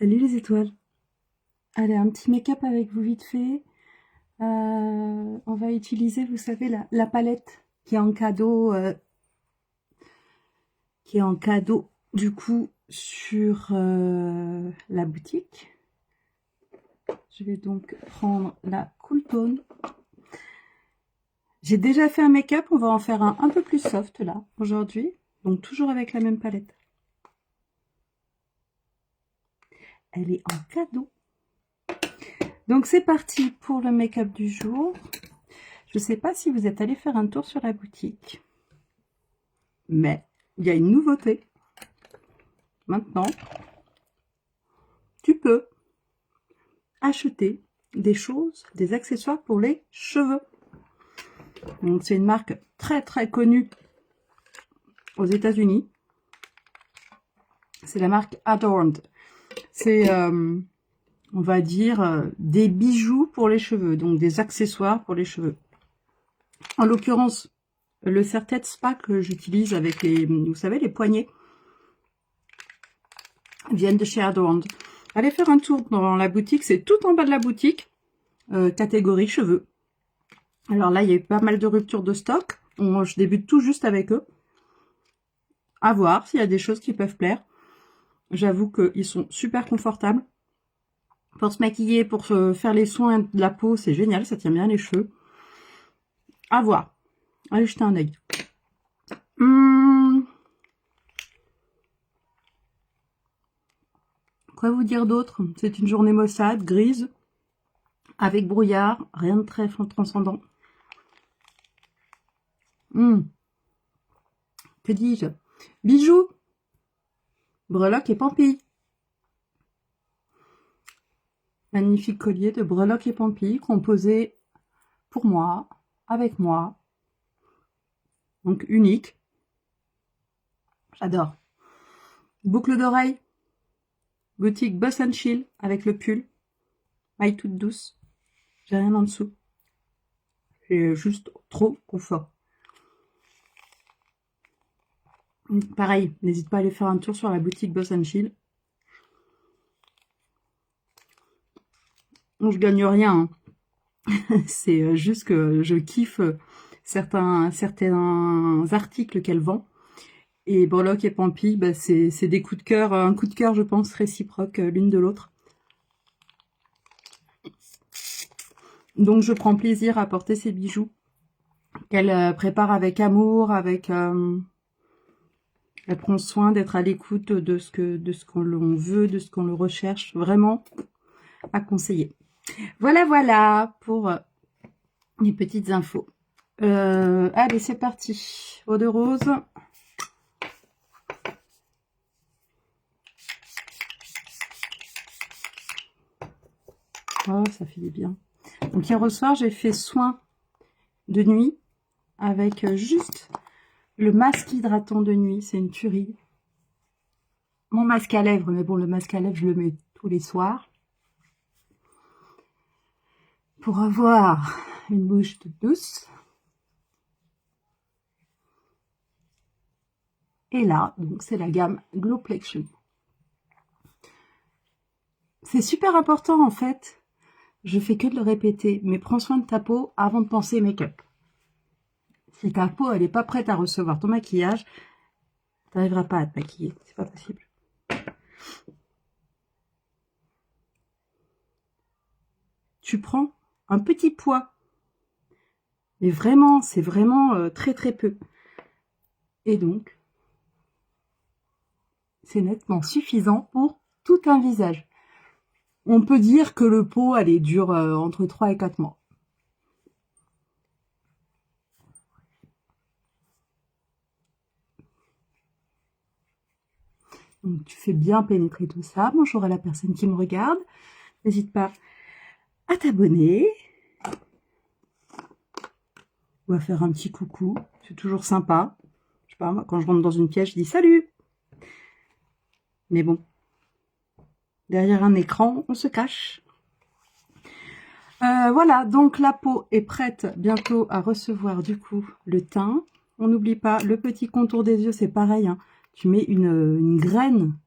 Salut les étoiles. Allez, un petit make-up avec vous vite fait. On va utiliser, vous savez, la palette qui est en cadeau, du coup sur la boutique. Je vais donc prendre la Cool Tone. J'ai déjà fait un make-up, on va en faire un peu plus soft là aujourd'hui. Donc toujours avec la même palette. Elle est en cadeau. Donc c'est parti pour le make-up du jour. Je ne sais pas si vous êtes allé faire un tour sur la boutique, mais il y a une nouveauté. Maintenant, tu peux acheter des choses, des accessoires pour les cheveux. Donc c'est une marque très très connue aux États-Unis. C'est la marque Adorned. C'est, on va dire, des bijoux pour les cheveux, donc des accessoires pour les cheveux. En l'occurrence, le serre-tête spa que j'utilise avec les, vous savez, les poignets, viennent de chez Adorned. Allez faire un tour dans la boutique, c'est tout en bas de la boutique, catégorie cheveux. Alors là, il y a eu pas mal de ruptures de stock. Je débute tout juste avec eux. À voir s'il y a des choses qui peuvent plaire. J'avoue qu'ils sont super confortables. Pour se maquiller, pour faire les soins de la peau, c'est génial, ça tient bien les cheveux. À voir. Allez jeter un œil. Quoi vous dire d'autre? C'est une journée maussade, grise, avec brouillard, rien de très transcendant. Que dis-je? Bijoux, breloques et pampilles. Magnifique collier de breloques et pampilles composé pour moi, avec moi. Donc unique. J'adore. Boucle d'oreille. Boutique Boss & Chill avec le pull. Maille toute douce. J'ai rien en dessous. C'est juste trop confort. Pareil, n'hésite pas à aller faire un tour sur la boutique Boss & Chill. Je gagne rien. Hein. C'est juste que je kiffe certains articles qu'elle vend. Et breloques et pampilles, bah c'est des coups de cœur, un coup de cœur, je pense, réciproque l'une de l'autre. Donc je prends plaisir à porter ces bijoux qu'elle prépare avec amour, avec elle prend soin d'être à l'écoute de ce qu'on l'on veut, de ce qu'on le recherche, vraiment à conseiller. Voilà pour les petites infos. Allez, c'est parti. Eau de rose. Oh, ça fait du bien. Donc hier au soir, j'ai fait soin de nuit avec juste le masque hydratant de nuit. C'est une tuerie. Mon masque à lèvres, mais bon, le masque à lèvres, je le mets tous les soirs. Pour avoir une bouche toute douce. Et là, donc c'est la gamme Glowplexion. C'est super important en fait. Je fais que de le répéter, mais prends soin de ta peau avant de penser make-up. Si ta peau elle n'est pas prête à recevoir ton maquillage, tu n'arriveras pas à te maquiller, c'est pas possible. Tu prends un petit poids, mais vraiment, c'est vraiment très très peu. Et donc, c'est nettement suffisant pour tout un visage. On peut dire que le pot, elle est dure entre 3 et 4 mois. Donc, tu fais bien pénétrer tout ça. Bonjour à la personne qui me regarde. N'hésite pas à t'abonner ou à faire un petit coucou. C'est toujours sympa. Je sais pas, moi, quand je rentre dans une pièce, je dis salut. Mais bon, derrière un écran, on se cache. Voilà, donc la peau est prête bientôt à recevoir du coup le teint. On n'oublie pas le petit contour des yeux, c'est pareil. Hein. Tu mets une graine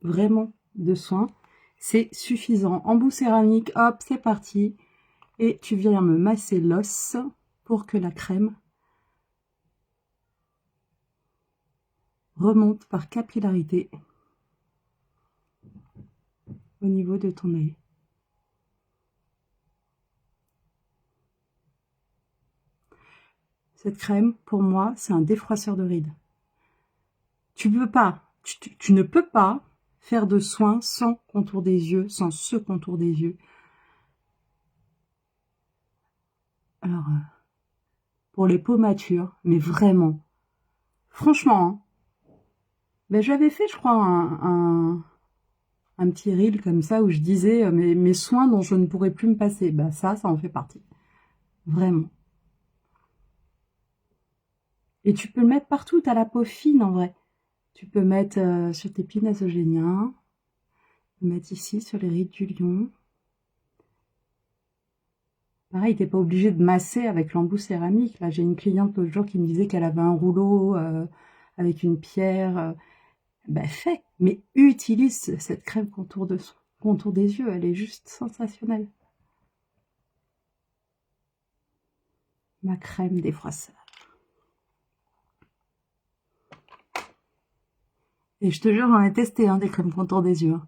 vraiment de soin, c'est suffisant. Embout céramique, hop, c'est parti. Et tu viens me masser l'os pour que la crème remonte par capillarité au niveau de ton œil. Cette crème, pour moi, c'est un défroisseur de rides. Tu ne peux pas faire de soins sans contour des yeux, sans ce contour des yeux. Alors, pour les peaux matures, mais vraiment, franchement, hein, ben j'avais fait, je crois, un petit reel comme ça où je disais mes soins dont je ne pourrais plus me passer. Ben ça en fait partie. Vraiment. Et tu peux le mettre partout, t'as la peau fine en vrai. Tu peux mettre sur tes plis nasogéniens, mettre ici sur les rides du lion. Pareil, t'es pas obligé de masser avec l'embout céramique. Là, j'ai une cliente l'autre jour qui me disait qu'elle avait un rouleau avec une pierre. Ben fais, mais utilise cette crème contour des yeux. Elle est juste sensationnelle. Ma crème défroisseur. Et je te jure, j'en ai testé des crèmes contour des yeux.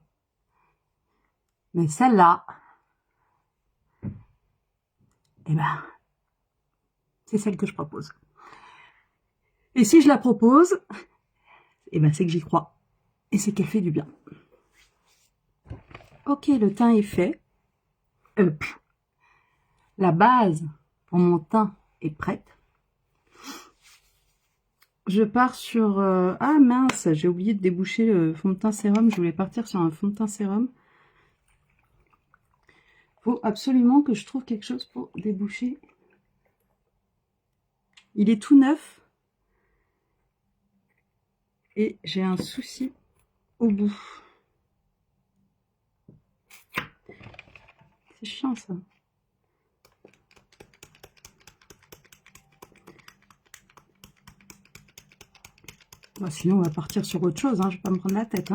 Mais celle-là, eh ben, c'est celle que je propose. Et si je la propose, eh ben, c'est que j'y crois. Et c'est qu'elle fait du bien. Ok, le teint est fait. La base pour mon teint est prête. Je pars sur... ah mince, j'ai oublié de déboucher le fond de teint sérum. Je voulais partir sur un fond de teint sérum. Faut absolument que je trouve quelque chose pour déboucher. Il est tout neuf. Et j'ai un souci au bout. C'est chiant ça. Bon, sinon on va partir sur autre chose, je vais pas me prendre la tête.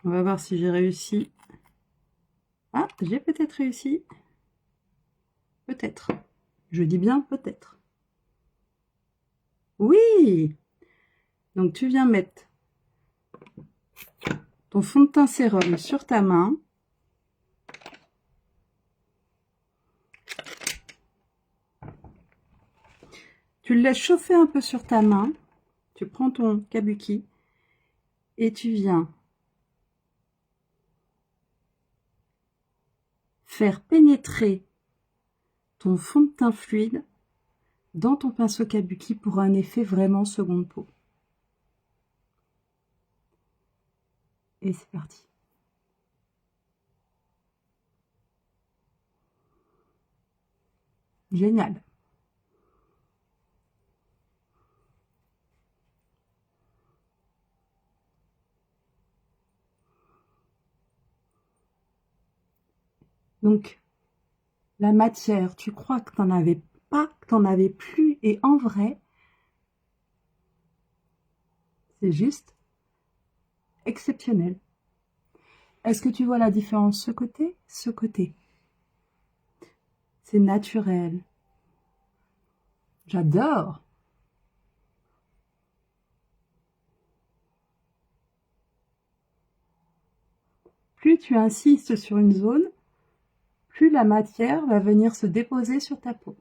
On va voir si j'ai réussi. Ah, j'ai peut-être réussi. Peut-être. Je dis bien peut-être. Oui! Donc tu viens mettre ton fond de teint sérum sur ta main. Tu le laisses chauffer un peu sur ta main. Tu prends ton kabuki et tu viens faire pénétrer ton fond de teint fluide dans ton pinceau kabuki pour un effet vraiment seconde peau. Et c'est parti. Génial. Donc, la matière, tu crois que tu n'en avais pas, que tu n'en avais plus, et en vrai, c'est juste exceptionnel. Est-ce que tu vois la différence, ce côté, ce côté? C'est naturel. J'adore. Plus tu insistes sur une zone, plus la matière va venir se déposer sur ta peau.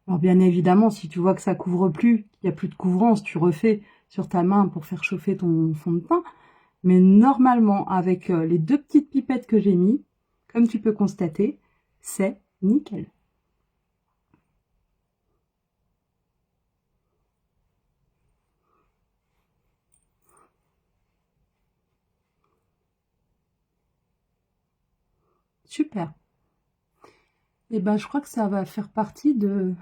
Alors bien évidemment, si tu vois que ça couvre plus, qu'il n'y a plus de couvrance, tu refais sur ta main pour faire chauffer ton fond de teint. Mais normalement, avec les deux petites pipettes que j'ai mis, comme tu peux constater, c'est nickel. Super. Et ben, je crois que ça va faire partie de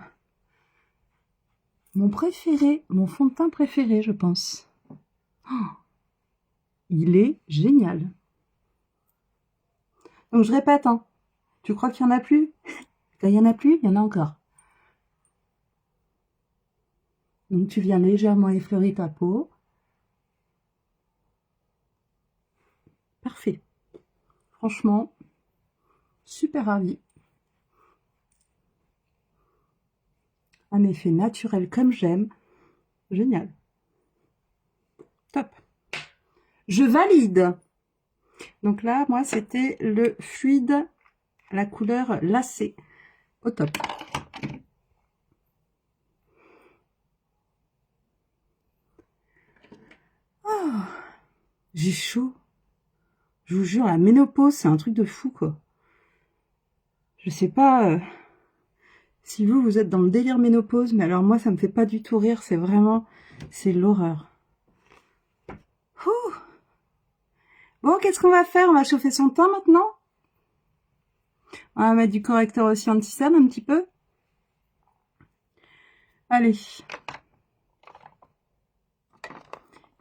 mon préféré, mon fond de teint préféré, je pense. Oh, il est génial. Donc je répète, tu crois qu'il n'y en a plus? Quand il n'y en a plus, il y en a encore. Donc tu viens légèrement effleurer ta peau. Parfait. Franchement, super ravie. Un effet naturel comme j'aime. Génial. Top. Je valide. Donc là, moi, c'était le fluide, la couleur lacée. Au top. Oh, j'ai chaud. Je vous jure, la ménopause, c'est un truc de fou, quoi. Je sais pas si vous êtes dans le délire ménopause, mais alors moi, ça me fait pas du tout rire. C'est vraiment, c'est l'horreur. Bon, qu'est-ce qu'on va faire? On va chauffer son teint maintenant. On va mettre du correcteur aussi anti-cerne un petit peu. Allez.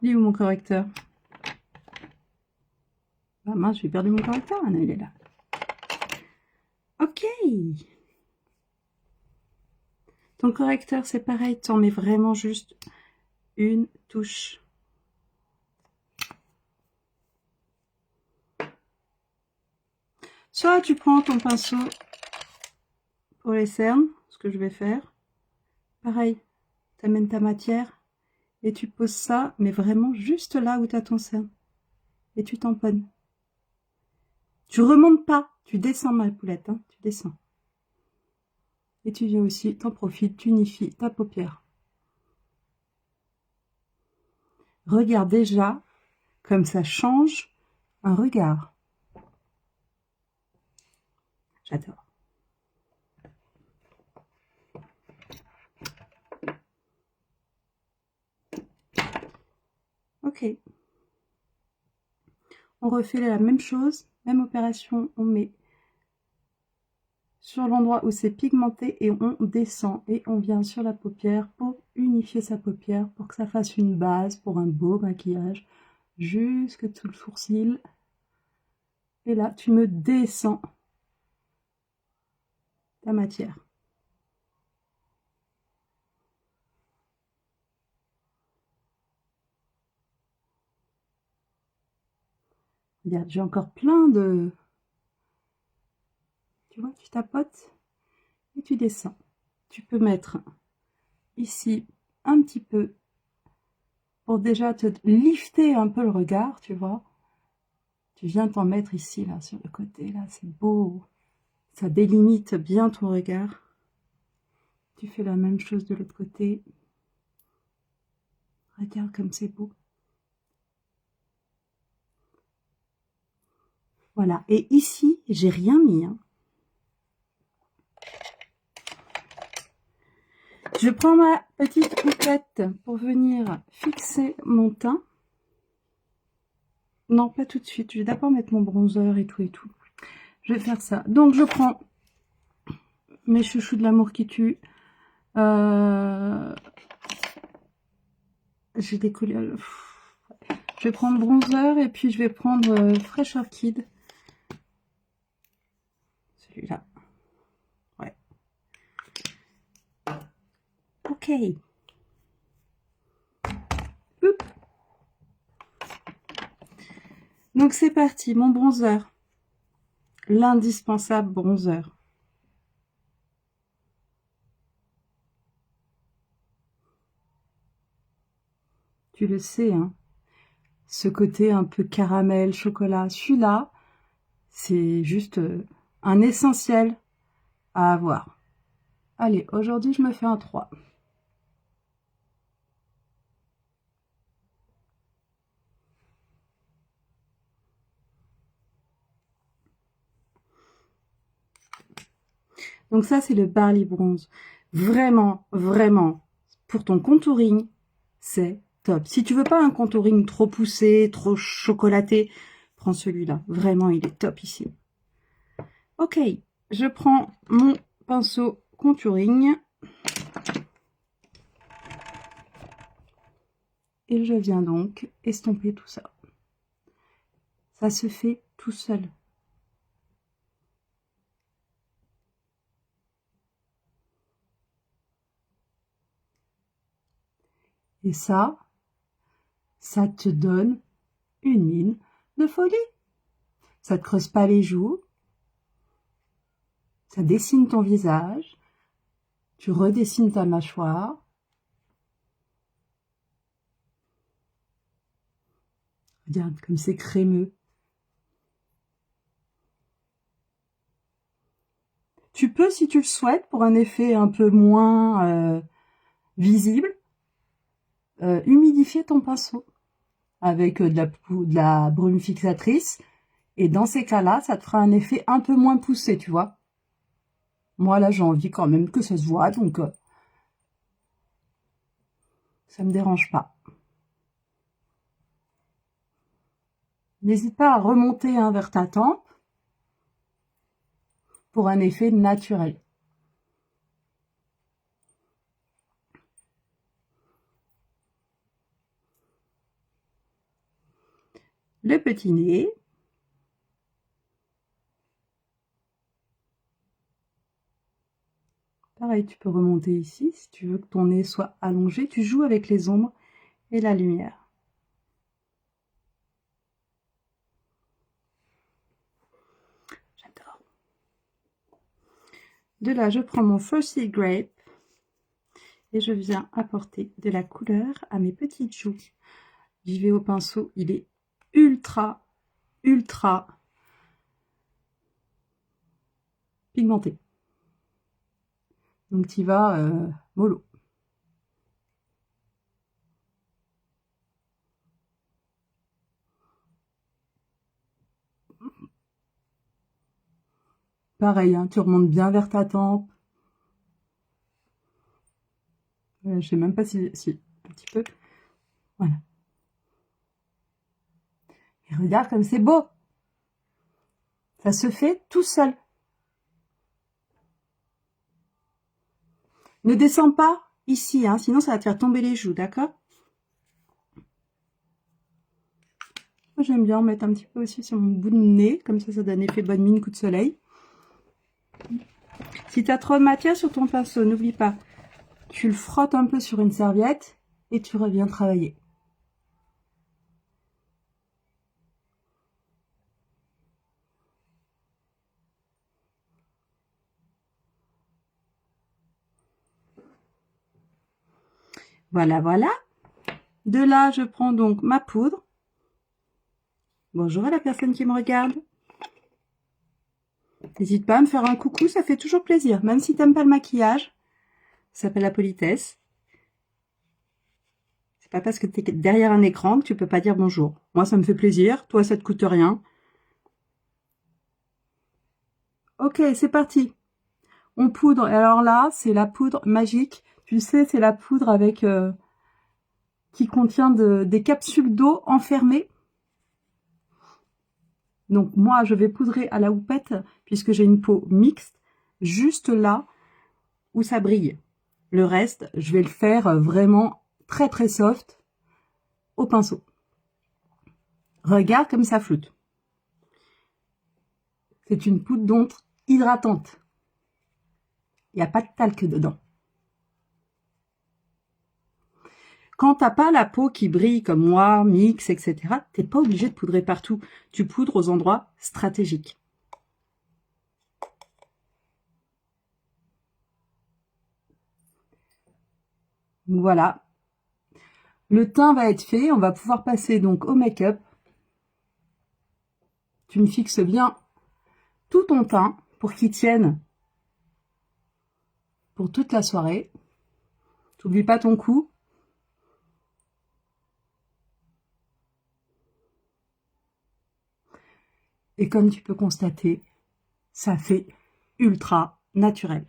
Il est où mon correcteur? Ah mince, j'ai perdu mon correcteur. Ah non, il est là. Ok. Ton correcteur, c'est pareil. T'en mets vraiment juste une touche. Soit tu prends ton pinceau pour les cernes, ce que je vais faire. Pareil, tu amènes ta matière et tu poses ça, mais vraiment juste là où tu as ton cerne. Et tu tamponnes. Tu remontes pas, tu descends ma poulette, hein, tu descends. Et tu viens aussi, t'en profites, tu unifies ta paupière. Regarde déjà comme ça change un regard. J'adore. Ok. On refait la même chose, même opération, on met sur l'endroit où c'est pigmenté et on descend et on vient sur la paupière pour unifier sa paupière, pour que ça fasse une base pour un beau maquillage jusque tout le sourcil. Et là, tu me descends ta matière. Regarde, j'ai encore plein de... Tu vois, tu tapotes et tu descends. Tu peux mettre ici un petit peu pour déjà te lifter un peu le regard, tu vois. Tu viens t'en mettre ici, là, sur le côté, là, c'est beau. Ça délimite bien ton regard. Tu fais la même chose de l'autre côté. Regarde comme c'est beau. Voilà. Et ici, j'ai rien mis. Hein. Je prends ma petite houppette pour venir fixer mon teint. Non, pas tout de suite. Je vais d'abord mettre mon bronzer et tout et tout. Je vais faire ça. Donc, je prends mes chouchous de l'amour qui tue. J'ai décollé. Je vais prendre bronzer et puis je vais prendre Fresh Orchid. Celui-là. Ouais. Ok. Oups. Donc c'est parti, mon bronzer. L'indispensable bronzer. Tu le sais, hein. Ce côté un peu caramel, chocolat. Celui-là, c'est juste un essentiel à avoir. Allez, aujourd'hui, je me fais un 3. Donc ça, c'est le Barley Bronze. Vraiment, vraiment, pour ton contouring, c'est top. Si tu veux pas un contouring trop poussé, trop chocolaté, prends celui-là. Vraiment, il est top ici. Ok, je prends mon pinceau contouring. Et je viens donc estomper tout ça. Ça se fait tout seul. Et ça te donne une mine de folie. Ça te creuse pas les joues. Ça dessine ton visage. Tu redessines ta mâchoire. Regarde comme c'est crémeux. Tu peux, si tu le souhaites, pour un effet un peu moins visible, humidifier ton pinceau avec de la brume fixatrice. Et dans ces cas-là, ça te fera un effet un peu moins poussé, tu vois. Moi, là, j'ai envie quand même que ça se voit, donc ça me dérange pas. N'hésite pas à remonter vers ta tempe pour un effet naturel. Le petit nez. Pareil, tu peux remonter ici si tu veux que ton nez soit allongé. Tu joues avec les ombres et la lumière. J'adore. De là, je prends mon Frosted Grape et je viens apporter de la couleur à mes petites joues. J'y vais au pinceau, il est ultra pigmenté. Donc tu vas mollo. Pareil, hein, tu remontes bien vers ta tempe. Je sais même pas si un petit peu. Voilà. Et regarde comme c'est beau. Ça se fait tout seul. Ne descends pas ici, hein, sinon ça va te faire tomber les joues, d'accord? Moi, j'aime bien en mettre un petit peu aussi sur mon bout de nez, comme ça donne effet bonne mine, coup de soleil. Si tu as trop de matière sur ton pinceau, n'oublie pas, tu le frottes un peu sur une serviette et tu reviens travailler. Voilà, voilà. De là, je prends donc ma poudre. Bonjour à la personne qui me regarde. N'hésite pas à me faire un coucou, ça fait toujours plaisir. Même si tu n'aimes pas le maquillage, ça s'appelle la politesse. C'est pas parce que tu es derrière un écran que tu peux pas dire bonjour. Moi, ça me fait plaisir. Toi, ça te coûte rien. Ok, c'est parti. On poudre. Et alors là, c'est la poudre magique. Tu sais, c'est la poudre avec qui contient des capsules d'eau enfermées. Donc moi, je vais poudrer à la houppette puisque j'ai une peau mixte, juste là où ça brille. Le reste, je vais le faire vraiment très soft au pinceau. Regarde comme ça floute. C'est une poudre d'ontre hydratante. Il n'y a pas de talc dedans. Quand t'as pas la peau qui brille comme moi, mix, etc., t'es pas obligé de poudrer partout. Tu poudres aux endroits stratégiques. Voilà. Le teint va être fait. On va pouvoir passer donc au make-up. Tu me fixes bien tout ton teint pour qu'il tienne pour toute la soirée. T'oublies pas ton cou. Et comme tu peux constater, ça fait ultra naturel.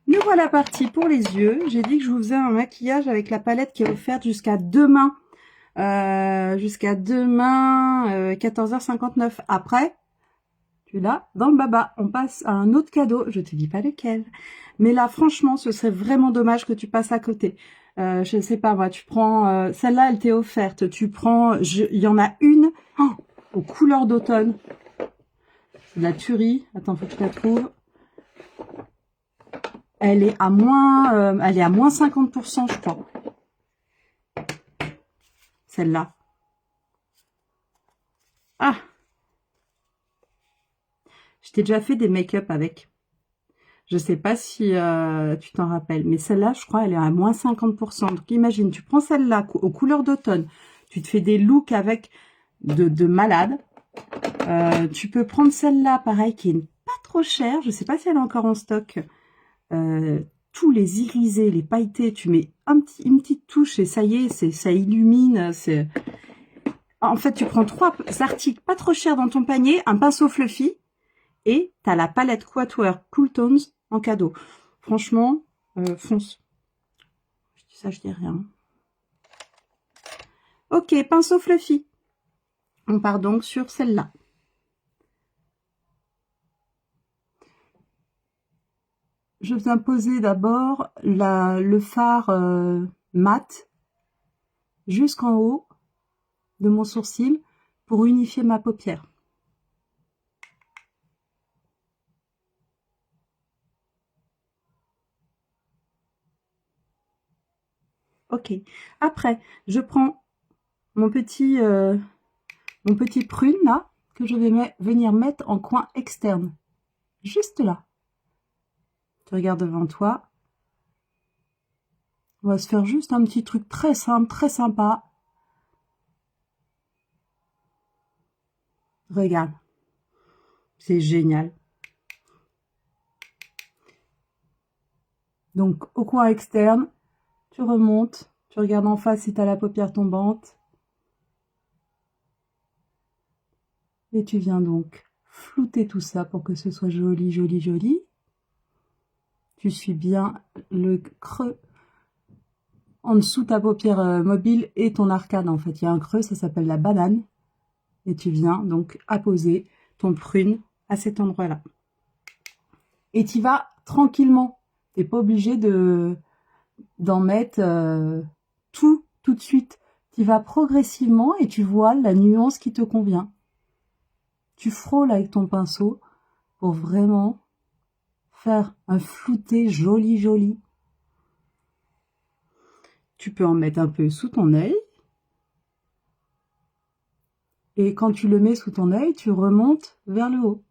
Nous voilà partis pour les yeux. J'ai dit que je vous faisais un maquillage avec la palette qui est offerte jusqu'à demain. Jusqu'à demain 14h59. Après, tu l'as dans le baba. On passe à un autre cadeau. Je te dis pas lequel. Mais là, franchement, ce serait vraiment dommage que tu passes à côté. Je sais pas, moi, tu prends... celle-là, elle t'est offerte. Tu prends... Il y en a une aux couleurs d'automne. C'est de la tuerie. Attends, faut que je la trouve. Elle est à moins 50%, je crois. Celle-là. Ah! Je t'ai déjà fait des make-up avec. Je sais pas si tu t'en rappelles, mais celle-là, je crois, elle est à moins 50%. Donc imagine, tu prends celle-là aux couleurs d'automne, tu te fais des looks avec de malade. Tu peux prendre celle-là, pareil, qui est pas trop chère. Je sais pas si elle est encore en stock. Tous les irisés, les pailletés, tu mets une petite touche et ça y est, ça illumine. En fait, tu prends 3 articles pas trop chers dans ton panier, un pinceau fluffy et tu as la palette Quatuor Cool Tones en cadeau. Franchement, fonce. Je dis ça, je dis rien. Ok, pinceau fluffy. On part donc sur celle-là. Je viens poser d'abord le fard mat jusqu'en haut de mon sourcil pour unifier ma paupière. Ok. Après, je prends mon petit prune là que je vais venir mettre en coin externe, juste là. Tu regardes devant toi. On va se faire juste un petit truc très simple, très sympa. Regarde. C'est génial. Donc, au coin externe, tu remontes, tu regardes en face si tu as la paupière tombante. Et tu viens donc flouter tout ça pour que ce soit joli, joli, joli. Tu suis bien le creux en dessous ta paupière mobile et ton arcade. En fait, il y a un creux, ça s'appelle la banane. Et tu viens donc apposer ton prune à cet endroit-là. Et tu vas tranquillement. Tu n'es pas obligé d'en mettre tout de suite. Tu vas progressivement et tu vois la nuance qui te convient. Tu frôles avec ton pinceau pour vraiment faire un flouté joli, joli. Tu peux en mettre un peu sous ton œil. Et quand tu le mets sous ton œil, tu remontes vers le haut.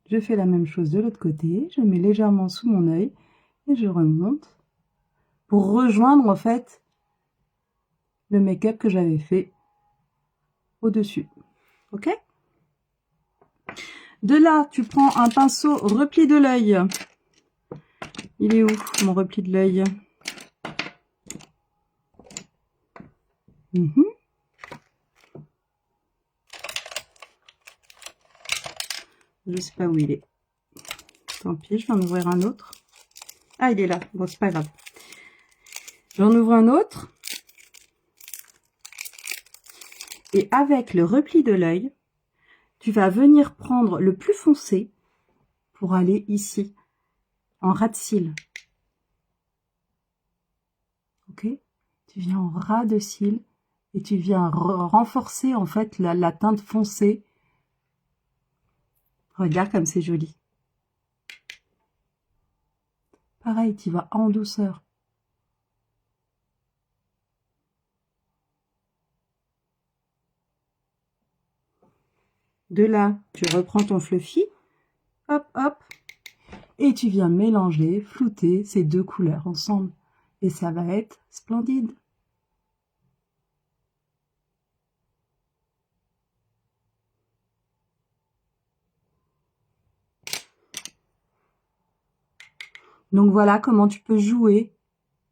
Je fais la même chose de l'autre côté. Je mets légèrement sous mon œil et je remonte pour rejoindre en fait le make-up que j'avais fait au-dessus. Ok? De là, tu prends un pinceau repli de l'œil. Il est où, mon repli de l'œil? Je sais pas où il est. Tant pis, je vais en ouvrir un autre. Ah, il est là. Bon, c'est pas grave. J'en ouvre un autre. Et avec le repli de l'œil, tu vas venir prendre le plus foncé pour aller ici, en ras de cils. Ok? Tu viens en ras de cils et tu viens renforcer en fait la teinte foncée. Regarde comme c'est joli. Pareil, tu vas en douceur. De là, tu reprends ton fluffy. Hop, hop. Et tu viens mélanger, flouter ces deux couleurs ensemble. Et ça va être splendide. Donc voilà comment tu peux jouer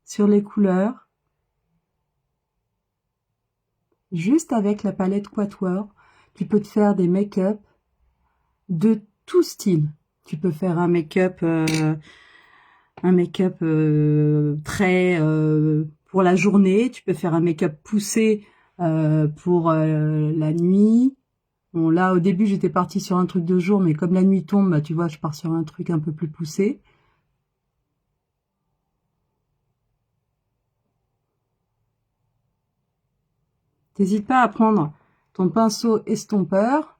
sur les couleurs. Juste avec la palette Quatuor, tu peux te faire des make-up de tout style. Tu peux faire un make-up très pour la journée. Tu peux faire un make-up poussé pour la nuit. Bon, là, au début, j'étais partie sur un truc de jour, mais comme la nuit tombe, bah, tu vois, je pars sur un truc un peu plus poussé. T'hésites pas à prendre ton pinceau estompeur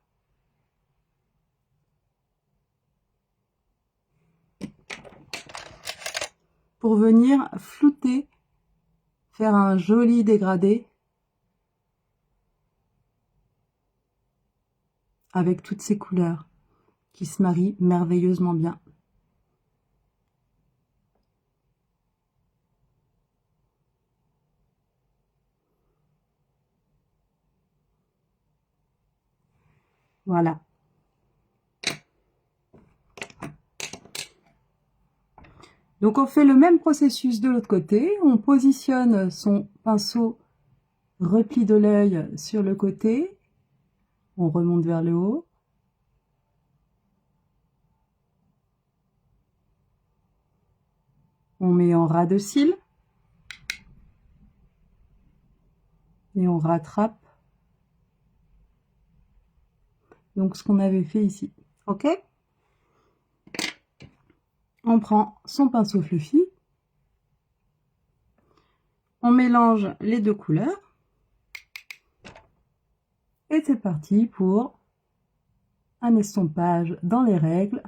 pour venir flouter, faire un joli dégradé avec toutes ces couleurs qui se marient merveilleusement bien. Voilà. Donc on fait le même processus de l'autre côté, on positionne son pinceau repli de l'œil sur le côté, on remonte vers le haut. On met en ras de cils et on rattrape donc ce qu'on avait fait ici. Ok? On prend son pinceau fluffy, on mélange les deux couleurs et c'est parti pour un estompage dans les règles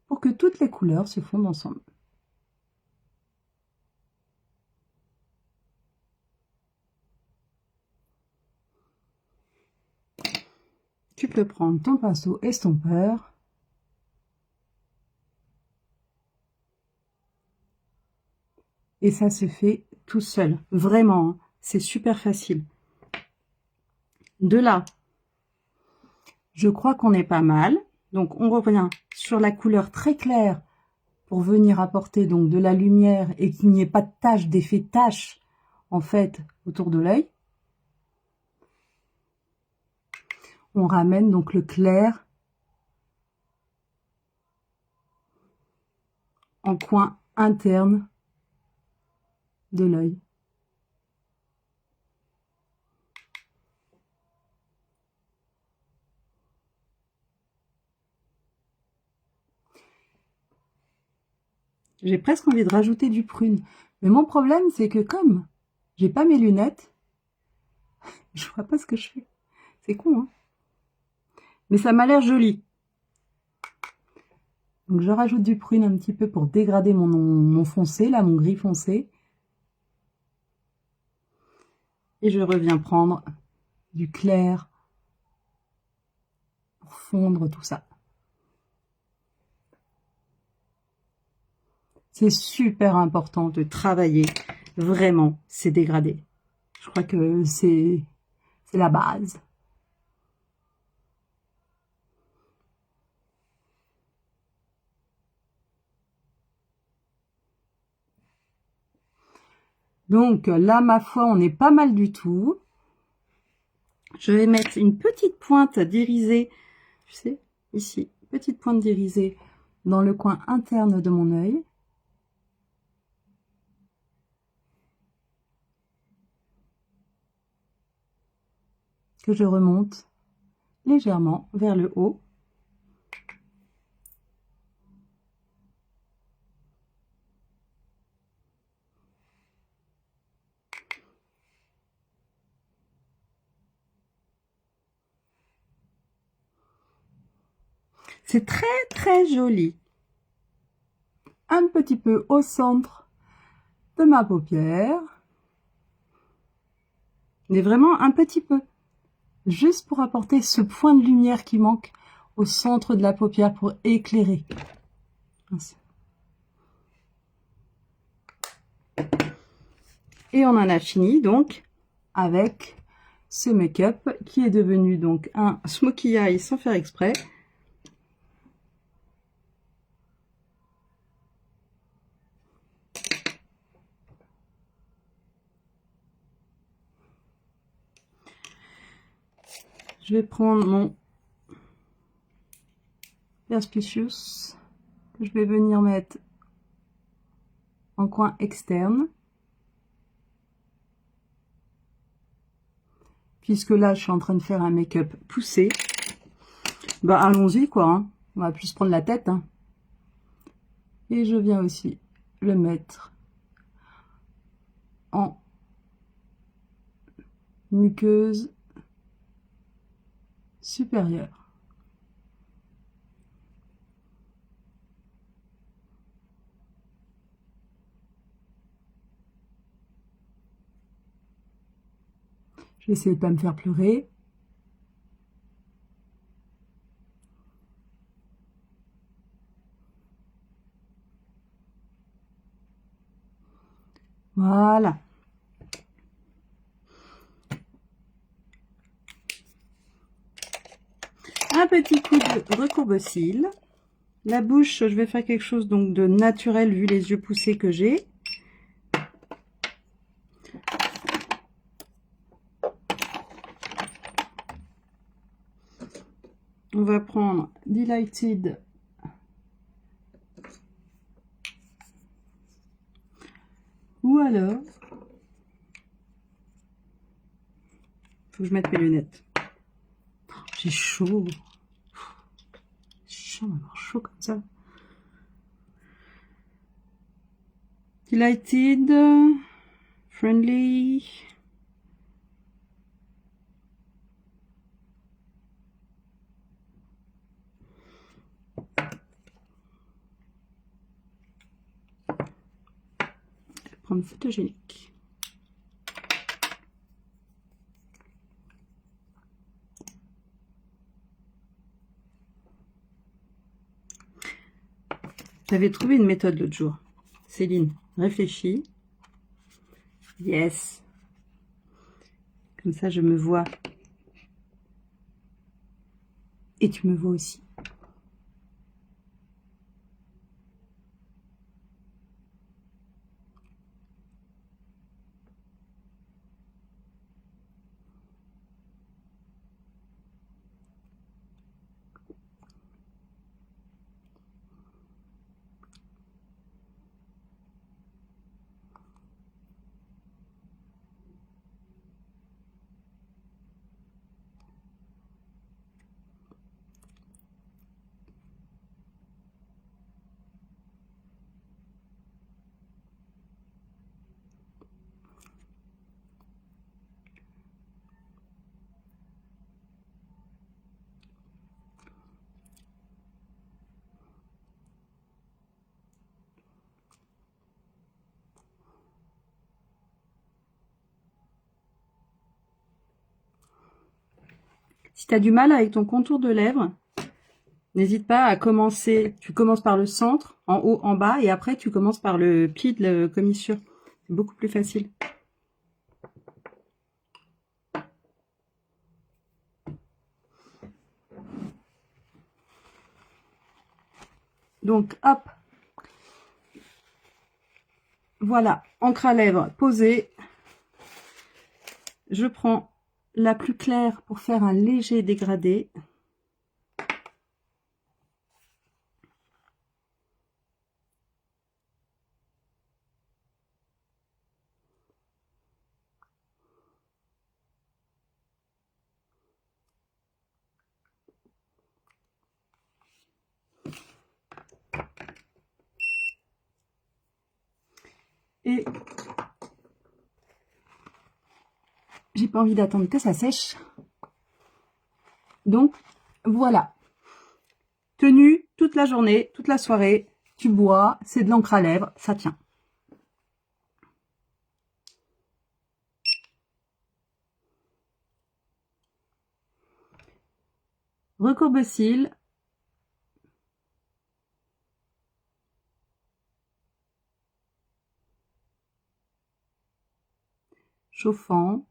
pour que toutes les couleurs se fondent ensemble. Tu peux prendre ton pinceau estompeur et ça se fait tout seul. Vraiment, hein, c'est super facile. De là, je crois qu'on est pas mal. Donc, on revient sur la couleur très claire pour venir apporter donc de la lumière et qu'il n'y ait pas de tache, d'effet tache, en fait, autour de l'œil. On ramène donc le clair en coin interne de l'œil. J'ai presque envie de rajouter du prune. Mais mon problème, c'est que comme j'ai pas mes lunettes, je vois pas ce que je fais. C'est con, hein? Mais ça m'a l'air joli. Donc je rajoute du prune un petit peu pour dégrader mon foncé, là, mon gris foncé. Et je reviens prendre du clair pour fondre tout ça. C'est super important de travailler vraiment ces dégradés. Je crois que c'est la base. Donc là, ma foi, on est pas mal du tout. Je vais mettre une petite pointe d'irisée, tu sais, ici, petite pointe d'irisée dans le coin interne de mon œil. Que je remonte légèrement vers le haut. C'est très très joli. Un petit peu au centre de ma paupière. Mais vraiment un petit peu. Juste pour apporter ce point de lumière qui manque au centre de la paupière pour éclairer. Et on en a fini donc avec ce make-up qui est devenu donc un smokey eye sans faire exprès. Je vais prendre mon Perspicacious que je vais venir mettre en coin externe. Puisque là, je suis en train de faire un make-up poussé. Bah, allons-y, quoi. Hein. On va plus se prendre la tête. Hein. Et je viens aussi le mettre en muqueuse supérieure. Je vais essayer de pas me faire pleurer. Voilà. Un petit coup de recourbe-cils. La bouche, je vais faire quelque chose donc de naturel vu les yeux poussés que j'ai. On va prendre Delighted ou alors, faut que je mette mes lunettes. J'ai chaud. C'est chiant d'avoir chaud comme ça. Delighted, Friendly. Je vais prendre photogénique. J'avais trouvé une méthode l'autre jour. Céline, réfléchis. Yes. Comme ça, je me vois. Et tu me vois aussi. Si tu as du mal avec ton contour de lèvres, n'hésite pas à commencer. Tu commences par le centre, en haut, en bas, et après tu commences par le pli de la commissure. C'est beaucoup plus facile. Donc, hop. Voilà, encre à lèvres posée. Je prends la plus claire pour faire un léger dégradé. Et j'ai pas envie d'attendre que ça sèche. Donc, voilà. Tenue toute la journée, toute la soirée. Tu bois, c'est de l'encre à lèvres, ça tient. Recourbe-cils. Chauffant.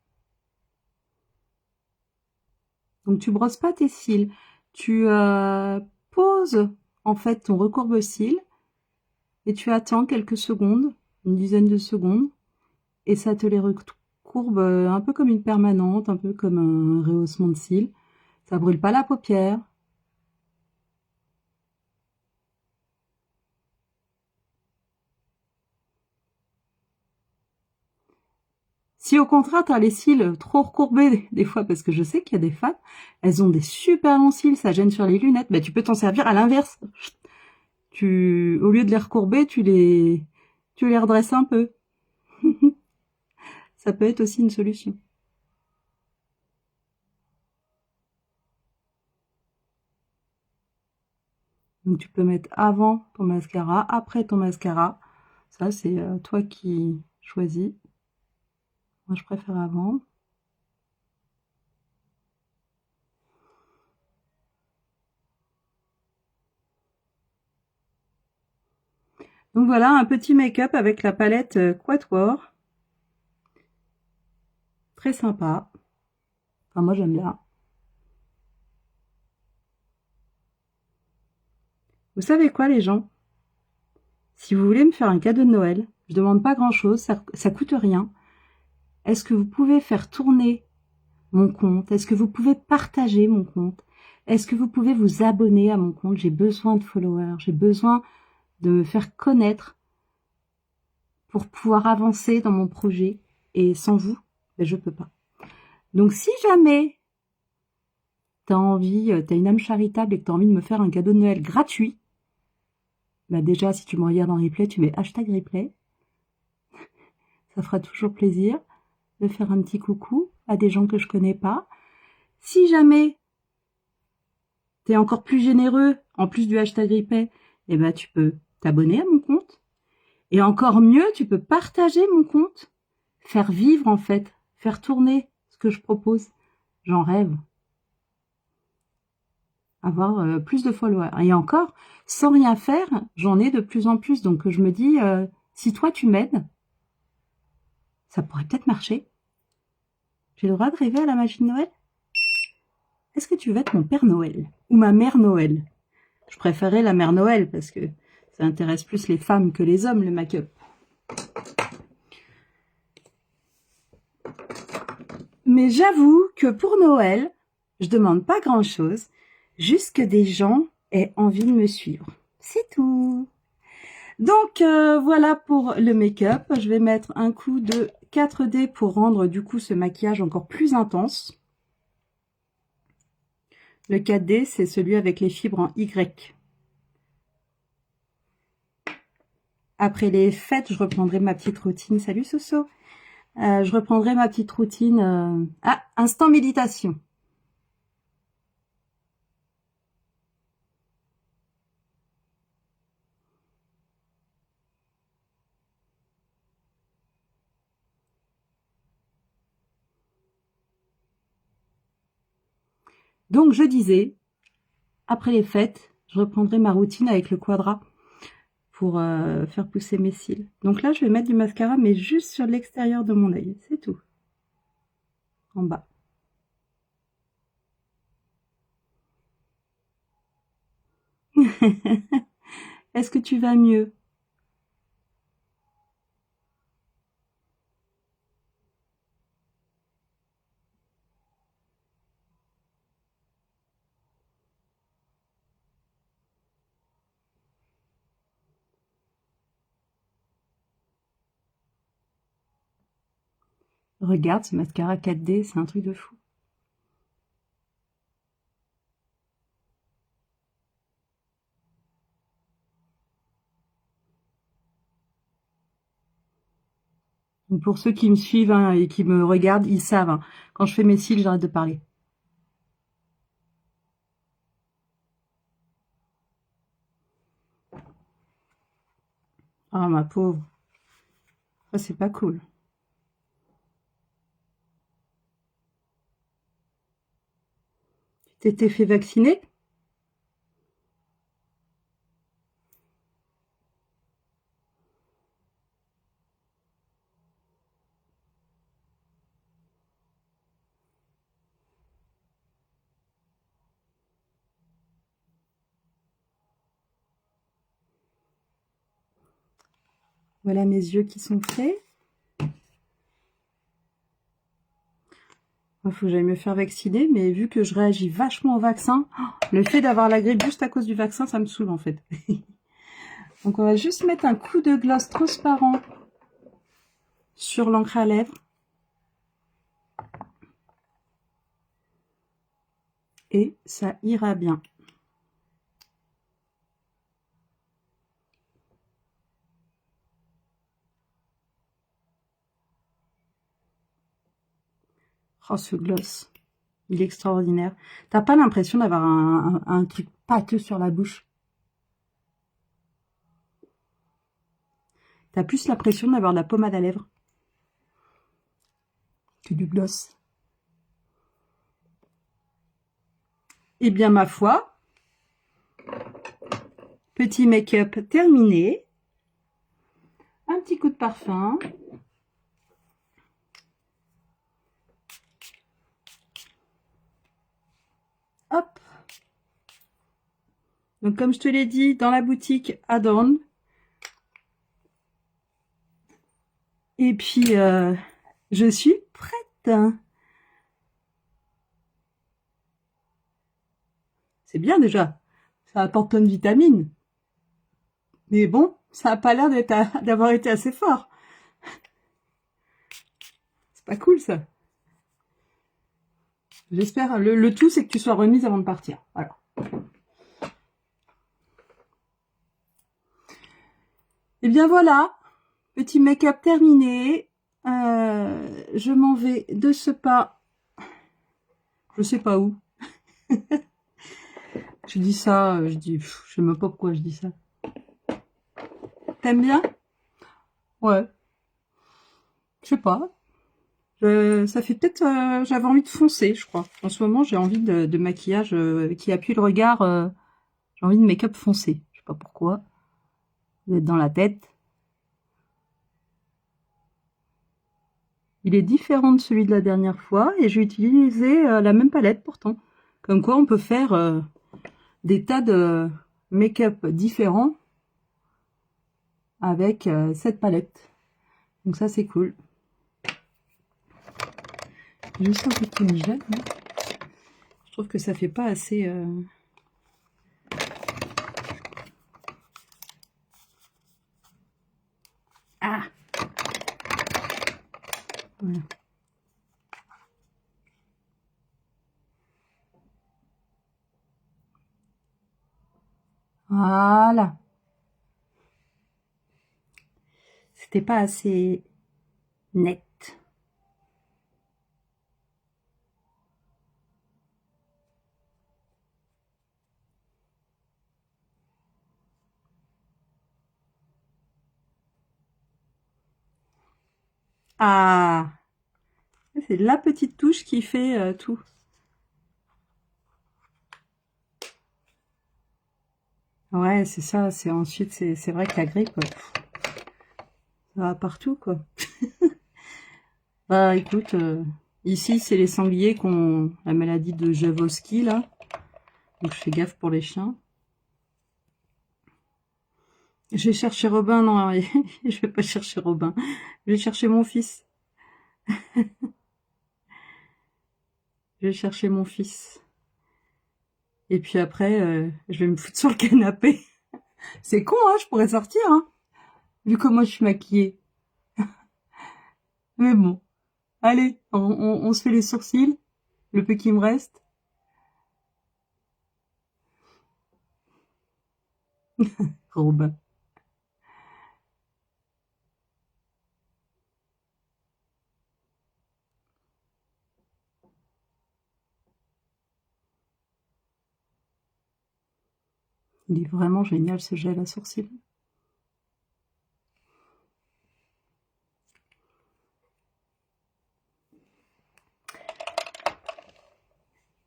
Donc tu brosses pas tes cils, tu poses en fait ton recourbe-cils et tu attends quelques secondes, une dizaine de secondes, et ça te les recourbe un peu comme une permanente, un peu comme un rehaussement de cils. Ça brûle pas la paupière. Si au contraire, tu as les cils trop recourbés, des fois, parce que je sais qu'il y a des femmes, elles ont des super longs cils, ça gêne sur les lunettes, bah, tu peux t'en servir à l'inverse. Au lieu de les recourber, tu les redresses un peu. Ça peut être aussi une solution. Donc tu peux mettre avant ton mascara, après ton mascara. Ça, c'est toi qui choisis. Moi, je préfère avant. Donc voilà, un petit make-up avec la palette Quatuor. Très sympa. Enfin, moi, j'aime bien. Vous savez quoi, les gens? Si vous voulez me faire un cadeau de Noël, je demande pas grand-chose, ça coûte rien. Est-ce que vous pouvez faire tourner mon compte? Est-ce que vous pouvez partager mon compte? Est-ce que vous pouvez vous abonner à mon compte? J'ai besoin de followers, j'ai besoin de me faire connaître pour pouvoir avancer dans mon projet. Et sans vous, ben, je peux pas. Donc si jamais t'as une âme charitable et que t'as envie de me faire un cadeau de Noël gratuit, bah déjà si tu me regardes en replay, tu mets #replay. Ça fera toujours plaisir de faire un petit coucou à des gens que je connais pas. Si jamais t'es encore plus généreux, en plus du #replay, eh ben tu peux t'abonner à mon compte. Et encore mieux, tu peux partager mon compte. Faire vivre en fait, faire tourner ce que je propose. J'en rêve. Avoir plus de followers. Et encore, sans rien faire, j'en ai de plus en plus. Donc je me dis, si toi tu m'aides, ça pourrait peut-être marcher. J'ai le droit de rêver à la magie de Noël? Est-ce que tu veux être mon Père Noël? Ou ma Mère Noël? Je préférais la Mère Noël parce que ça intéresse plus les femmes que les hommes, le make-up. Mais j'avoue que pour Noël, je demande pas grand-chose, juste que des gens aient envie de me suivre. C'est tout. Donc voilà pour le make-up. Je vais mettre un coup de 4D pour rendre du coup ce maquillage encore plus intense. Le 4D, c'est celui avec les fibres en Y. Après les fêtes, je reprendrai ma petite routine. Salut Soso. Je reprendrai ma petite routine. Ah, instant méditation. Donc je disais, après les fêtes, je reprendrai ma routine avec le quadra pour faire pousser mes cils. Donc là, je vais mettre du mascara, mais juste sur l'extérieur de mon œil. C'est tout. En bas. Est-ce que tu vas mieux? Regarde ce mascara 4D, c'est un truc de fou. Donc pour ceux qui me suivent hein, et qui me regardent, ils savent. Hein, quand je fais mes cils, j'arrête de parler. Ah, ma pauvre. Ça, c'est pas cool. Tu t'étais fait vacciner? Voilà mes yeux qui sont faits. Il faut que j'aille me faire vacciner, mais vu que je réagis vachement au vaccin, le fait d'avoir la grippe juste à cause du vaccin, ça me saoule en fait. Donc on va juste mettre un coup de gloss transparent sur l'encre à lèvres. Et ça ira bien. Oh, ce gloss. Il est extraordinaire. T'as pas l'impression d'avoir un truc pâteux sur la bouche? T'as plus l'impression d'avoir de la pommade à lèvres que du gloss. Eh bien, ma foi, petit make-up terminé. Un petit coup de parfum. Hop. Donc comme je te l'ai dit, dans la boutique Add-on. Et puis, je suis prête. C'est bien déjà. Ça apporte plein de vitamines. Mais bon, ça n'a pas l'air d'avoir été assez fort. C'est pas cool ça. J'espère. Le tout, c'est que tu sois remise avant de partir. Voilà. Et bien voilà. Petit make-up terminé. Je m'en vais de ce pas. Je sais pas où. Je dis ça, je sais même pas pourquoi je dis ça. T'aimes bien? Ouais. Je sais pas. Ça fait peut-être, j'avais envie de foncer, je crois. En ce moment, j'ai envie de maquillage qui appuie le regard. J'ai envie de make-up foncé. Je sais pas pourquoi. Vous êtes dans la tête. Il est différent de celui de la dernière fois et j'ai utilisé la même palette pourtant. Comme quoi, on peut faire des tas de make-up différents avec cette palette. Donc ça, c'est cool. Juste un petit gel. Hein. Je trouve que ça fait pas assez... Ah! Voilà. Voilà. C'était pas assez net. Ah! C'est la petite touche qui fait tout. Ouais, c'est ça. C'est ensuite, c'est vrai que la grippe, ça va partout, quoi. Bah, écoute, ici, c'est les sangliers qui ont la maladie de Javoski, là. Donc, je fais gaffe pour les chiens. Je vais chercher Robin. Non, je vais pas chercher Robin. Je vais chercher mon fils. Je vais chercher mon fils. Et puis après, je vais me foutre sur le canapé. C'est con, hein, je pourrais sortir, hein, vu comment je suis maquillée. Mais bon, allez, on se fait les sourcils, le peu qui me reste. Robin. Il est vraiment génial ce gel à sourcils.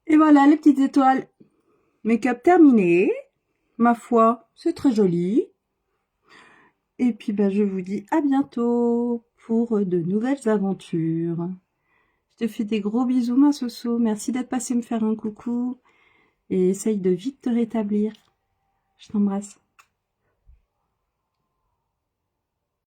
Et voilà les petites étoiles. Make-up terminé. Ma foi, c'est très joli. Et puis ben, je vous dis à bientôt pour de nouvelles aventures. Je te fais des gros bisous ma Soso. Merci d'être passé me faire un coucou. Et essaye de vite te rétablir. Je t'embrasse.